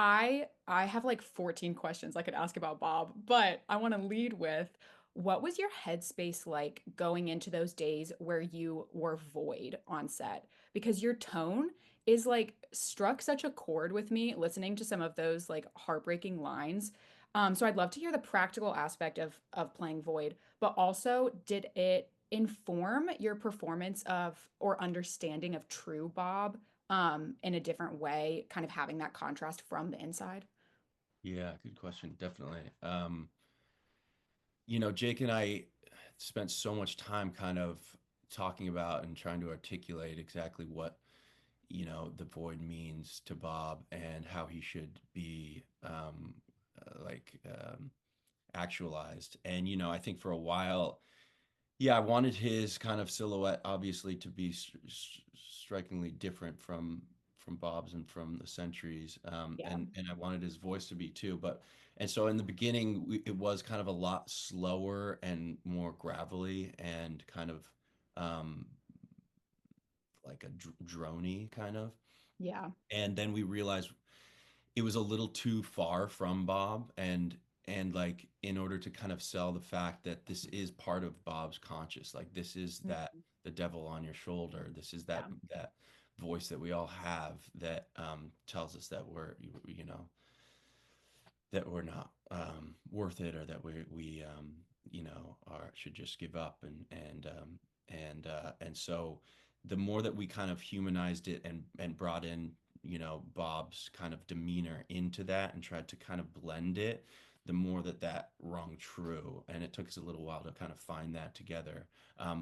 I have like 14 questions I could ask about Bob, but I want to lead with what was your headspace like going into those days where you were void on set? Because your tone is like struck such a chord with me listening to some of those like heartbreaking lines. So I'd love to hear the practical aspect of playing void, but also did it inform your performance of or understanding of true Bob in a different way, kind of having that contrast from the inside? Yeah, good question. Definitely. Jake and I spent so much time kind of talking about and trying to articulate exactly what, the void means to Bob and how he should be actualized. And, I think for a while, yeah, I wanted his kind of silhouette obviously to be strikingly different from Bob's and from the Centuries, Yeah. and I wanted his voice to be too. But and so in the beginning, it was kind of a lot slower and more gravelly and kind of um, like a drony kind of. Yeah. And then we realized it was a little too far from Bob, and like in order to kind of sell the fact that this is part of Bob's conscious, like this is that Mhm. the devil on your shoulder, this is Yeah. that voice that we all have that tells us that that we're not worth it, or that we are should just give up, and so the more that we kind of humanized it and brought in Bob's kind of demeanor into that and tried to kind of blend it, the more that rung true, and it took us a little while to kind of find that together.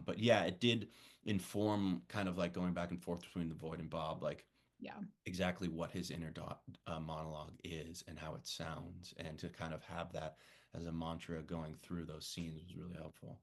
But yeah, it did inform kind of like going back and forth between the Void and Bob, like Yeah. exactly what his inner monologue is and how it sounds, and to kind of have that as a mantra going through those scenes was really helpful.